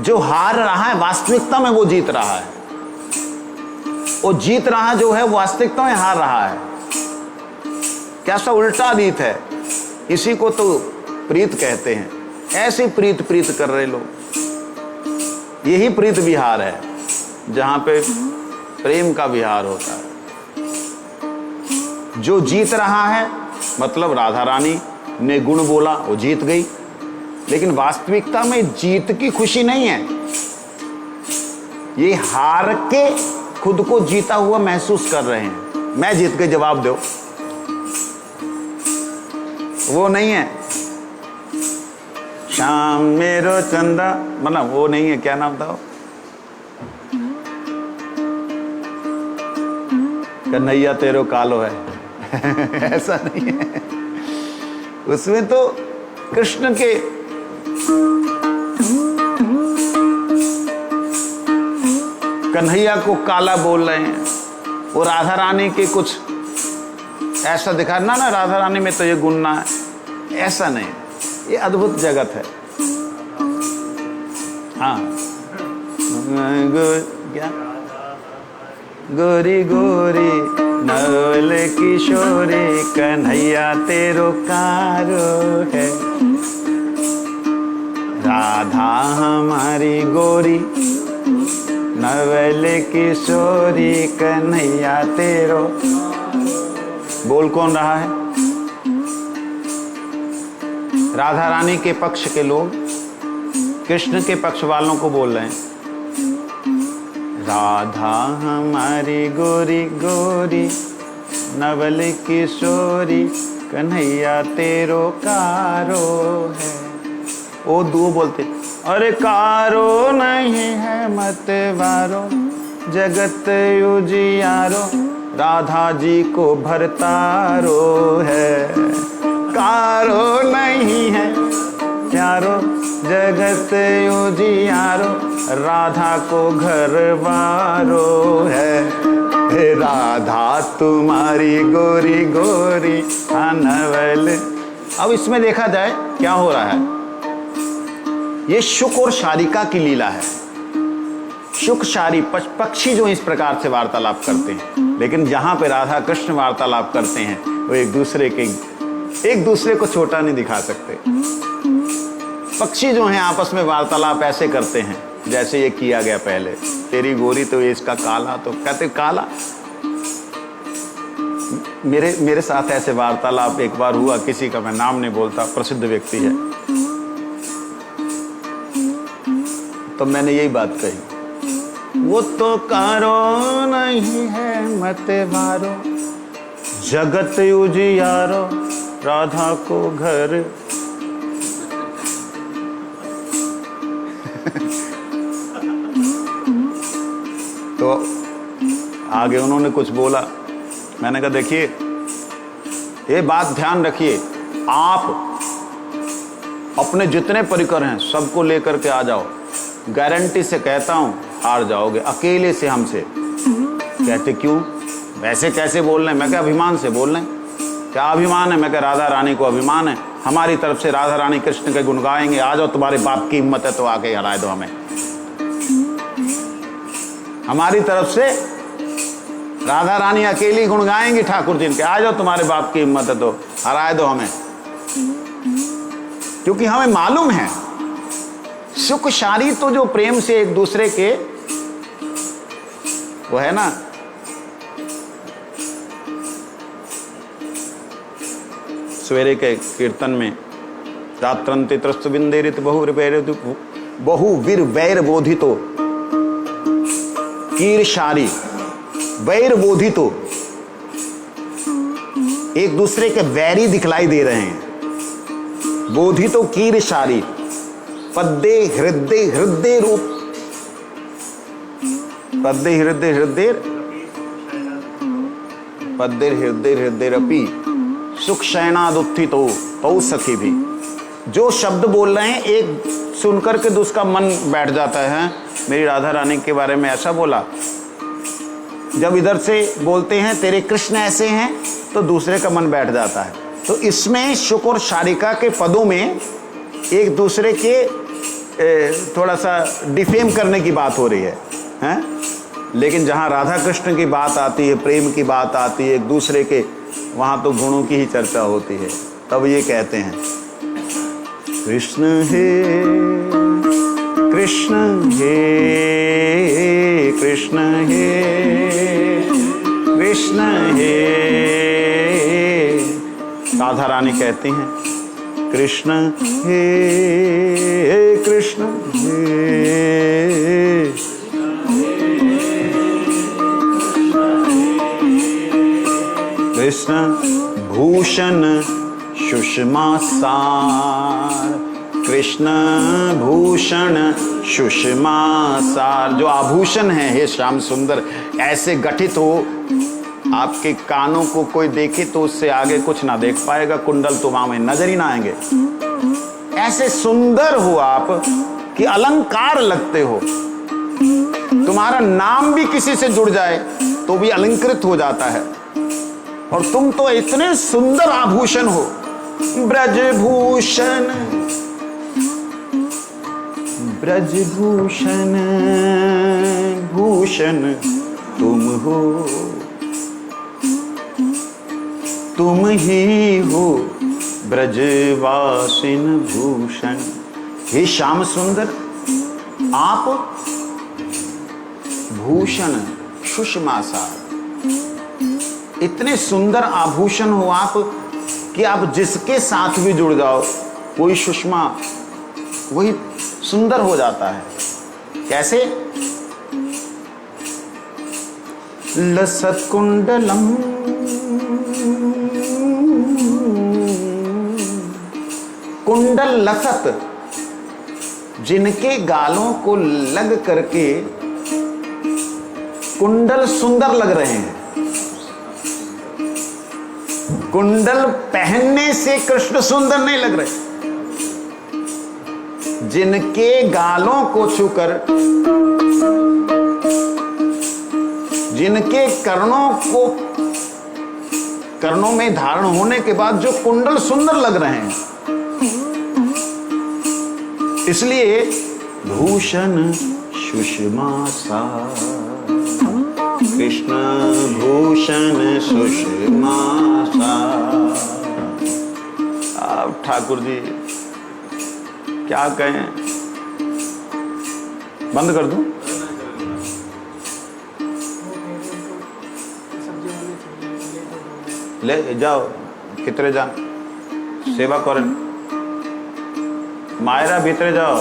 जो हार रहा है वास्तविकता में वो जीत रहा है, वो जीत रहा जो है वास्तविकता में हार रहा है। कैसा उल्टा रीत है, इसी को तो प्रीत कहते हैं। ऐसे प्रीत कर रहे लोग। यही प्रीत विहार है जहां पे प्रेम का विहार होता है। जो जीत रहा है मतलब राधा रानी ने गुण बोला, वो जीत गई, लेकिन वास्तविकता में जीत की खुशी नहीं है। ये हार के खुद को जीता हुआ महसूस कर रहे हैं। मैं जीत के जवाब दो, वो नहीं है। श्याम मेरो चंदा, मतलब वो नहीं है। क्या नाम था वो? कन्हैया तेरो कालो है। ऐसा नहीं है। उसमें तो कृष्ण के कन्हैया को काला बोल रहे हैं, वो राधा रानी के कुछ ऐसा दिखा ना राधा रानी में तो ये गुण ना है, ऐसा नहीं। ये अद्भुत जगत है। हाँ, क्या गोरी गोरी नवल किशोरी कन्हैया तेरो कारो है। राधा हमारी गोरी नवल किशोरी कन्हैया तेरो। बोल कौन रहा है? राधा रानी के पक्ष के लोग कृष्ण के पक्ष वालों को बोल रहे हैं। राधा हमारी गोरी गोरी नवल किशोरी कन्हैया तेरो कारो है। वो दो बोलते, अरे कारो नहीं है मतवारो जगत उजियारो राधा जी को भरतारो है। कारो नहीं है प्यारो जगत उजियारो राधा को घरवारो है। हे राधा तुम्हारी गोरी गोरी नवल। अब इसमें देखा जाए क्या हो रहा है। ये शुक और शारिका की लीला है। शुक शारी पक्षी जो इस प्रकार से वार्तालाप करते हैं, लेकिन जहां पे राधा कृष्ण वार्तालाप करते हैं वो एक दूसरे को छोटा नहीं दिखा सकते। पक्षी जो हैं आपस में वार्तालाप ऐसे करते हैं जैसे ये किया गया पहले। तेरी गोरी तो ये इसका काला, तो कहते काला। मेरे साथ ऐसे वार्तालाप एक बार हुआ, किसी का मैं नाम नहीं बोलता, प्रसिद्ध व्यक्ति है। तो मैंने यही बात कही, वो तो कारो नहीं है मतवारो जगत उजियारो राधा को घर। तो आगे उन्होंने कुछ बोला। मैंने कहा देखिए ये बात ध्यान रखिए, आप अपने जितने परिकर हैं सबको लेकर के आ जाओ, गारंटी से कहता हूं हार जाओगे अकेले से हमसे। कहते क्यों, वैसे कैसे बोल रहे हैं? मैं क्या अभिमान से बोल रहे हैं? क्या अभिमान है? मैं क्या राधा रानी को अभिमान है? हमारी तरफ से राधा रानी कृष्ण के गुण गाएंगे। आ जाओ, तुम्हारे बाप की हिम्मत है तो आके हरा दो हमें। हमारी तरफ से राधा रानी अकेली गुण गाएंगी ठाकुर जी के। आ जाओ, तुम्हारे बाप की हिम्मत है तो हराए दो हमें। क्योंकि हमें मालूम है सुख शारी तो जो प्रेम से एक दूसरे के वो है ना, सवेरे के कीर्तन में रात्रंति त्रस्त बिंदेरित बहुवीर वैर बोधितो कीरशारी। वैर बोधितो एक दूसरे के वैरी दिखलाई दे रहे हैं। बोधितो कीरशारी पद्दे हृदय हृदय रूप पद्दे हृदय हृदय पद्दे हृदय हृदय रपी सुख शयनादुत्थितो तौ सखी भी। जो शब्द बोल रहे हैं एक सुनकर के दूसरा मन बैठ जाता है। मेरी राधा रानी के बारे में ऐसा बोला। जब इधर से बोलते हैं तेरे कृष्ण ऐसे हैं तो दूसरे का मन बैठ जाता है। तो इसमें शुक और शारिका के पदों में एक दूसरे के थोड़ा सा डिफेम करने की बात हो रही है? लेकिन जहाँ राधा कृष्ण की बात आती है, प्रेम की बात आती है, एक दूसरे के, वहाँ तो गुणों की ही चर्चा होती है। तब ये कहते हैं कृष्ण हे कृष्ण हे कृष्ण हे कृष्ण हे। राधा रानी कहती हैं कृष्ण हे कृष्ण हे कृष्ण भूषण सुषमा सार। कृष्ण भूषण सुषमा सार, जो आभूषण है हे श्याम सुंदर ऐसे गठित हो आपके कानों को कोई देखे तो उससे आगे कुछ ना देख पाएगा, कुंडल तो वहां में नजर ही ना आएंगे। ऐसे सुंदर हो आप कि अलंकार लगते हो। तुम्हारा नाम भी किसी से जुड़ जाए तो भी अलंकृत हो जाता है। और तुम तो इतने सुंदर आभूषण हो, ब्रजभूषण ब्रजभूषण भूषण तुम हो, तुम ही हो ब्रजवासिन भूषण। हे श्याम सुंदर, आप भूषण सुषमा सार, इतने सुंदर आभूषण हो आप कि आप जिसके साथ भी जुड़ जाओ कोई सुषमा वही सुंदर हो जाता है। कैसे? लसत कुंडलम कुंडल लसत, जिनके गालों को लग करके कुंडल सुंदर लग रहे हैं। कुंडल पहनने से कृष्ण सुंदर नहीं लग रहे, जिनके गालों को छूकर, जिनके कर्णों में धारण होने के बाद जो कुंडल सुंदर लग रहे हैं, इसलिए भूषण सुषमा सा, कृष्ण भूषण सुषमा सा। अब ठाकुर जी क्या कहें, बंद कर दूं? ले जाओ, कितने जान सेवा करें। मायरा भीतर जाओ।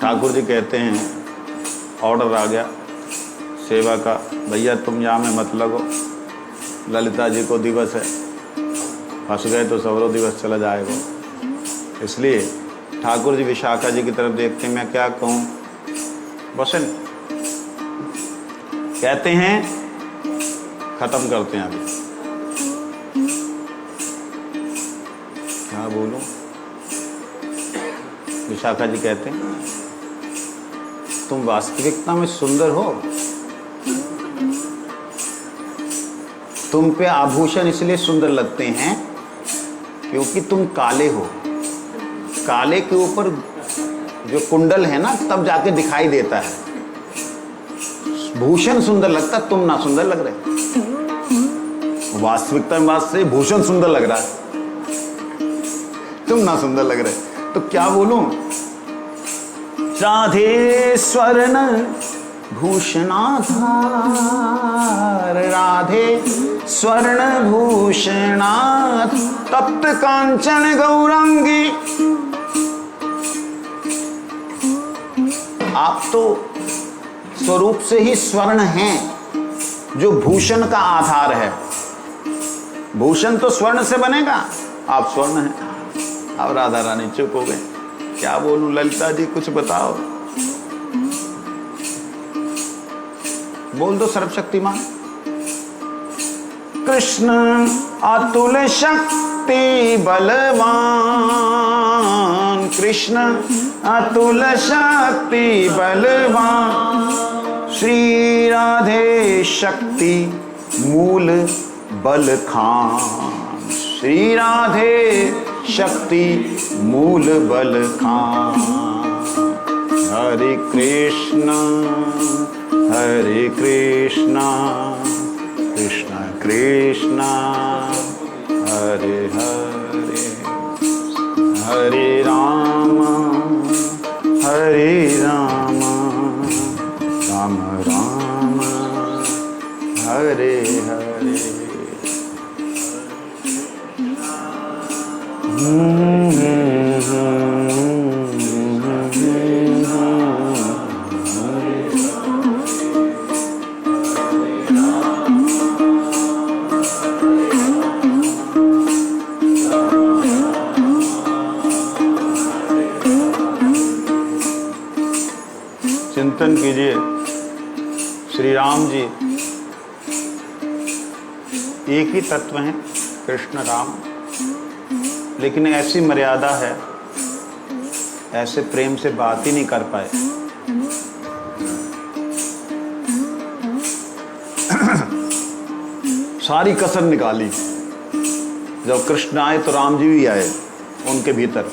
ठाकुर जी कहते हैं ऑर्डर आ गया सेवा का, भैया तुम यहाँ में मत लगो, ललिता जी को दिवस है, फंस गए तो सवरो दिवस चला जाएगा। इसलिए ठाकुर जी विशाखा जी की तरफ देखते हैं, मैं क्या कहूँ बसन, कहते हैं खत्म करते हैं। अभी क्या बोलूं? विशाखा जी कहते हैं तुम वास्तविकता में सुंदर हो, तुम पे आभूषण इसलिए सुंदर लगते हैं क्योंकि तुम काले हो। काले के ऊपर जो कुंडल है ना, तब जाके दिखाई देता है। भूषण सुंदर लगता, तुम ना सुंदर लग रहे। वास्तविकता में बात से भूषण सुंदर लग रहा है, तुम ना सुंदर लग रहे। तो क्या बोलूं? राधे स्वर्ण भूषणाधार, राधे स्वर्ण भूषणाधार, तप्त कांचन गौरांगी। आप तो स्वरूप से ही स्वर्ण हैं, जो भूषण का आधार है। भूषण तो स्वर्ण से बनेगा, आप स्वर्ण हैं। अब राधा रानी चुप हो गए। क्या बोलूं ललिता जी, कुछ बताओ। बोल दो सर्वशक्तिमान। कृष्ण अतुल शक्ति बलवान, कृष्ण अतुल शक्ति बलवान, श्री राधे शक्ति मूल बल खान, श्री राधे शक्ति मूल बल खान। हरे कृष्णा कृष्ण कृष्णा हरे हरे, हरे राम राम राम हरे हरे। चिंतन कीजिए, श्री राम जी एक ही तत्व हैं, कृष्ण राम, लेकिन ऐसी मर्यादा है, ऐसे प्रेम से बात ही नहीं कर पाए। सारी कसर निकाली, जब कृष्ण आए तो राम जी भी आए उनके भीतर।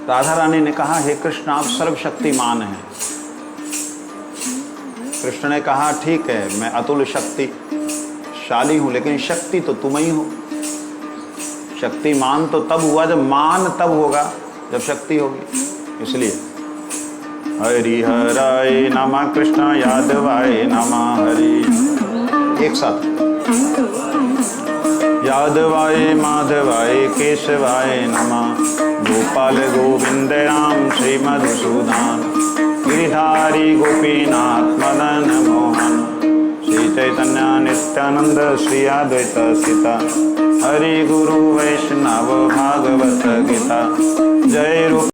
राधा रानी ने कहा, हे कृष्ण आप सर्वशक्तिमान हैं। कृष्ण ने कहा, ठीक है मैं अतुल शक्तिशाली हूं, लेकिन शक्ति तो तुम ही हो। शक्तिमान तो तब हुआ जब मान तब होगा जब शक्ति होगी। इसलिए हरि हराय नमः, कृष्ण यादवाय नमः। हरि एक साथ, यादवाय माधवाय केशवाय नमः, गोपाल गोविंद राम श्री मधुसूदन, गिरिधारी गोपीनाथ मदन मोहन, श्री चैतन्य नित्यानंद श्री अद्वैत सीता, हरि गुरु वैष्णव भागवत गीता। जय रूप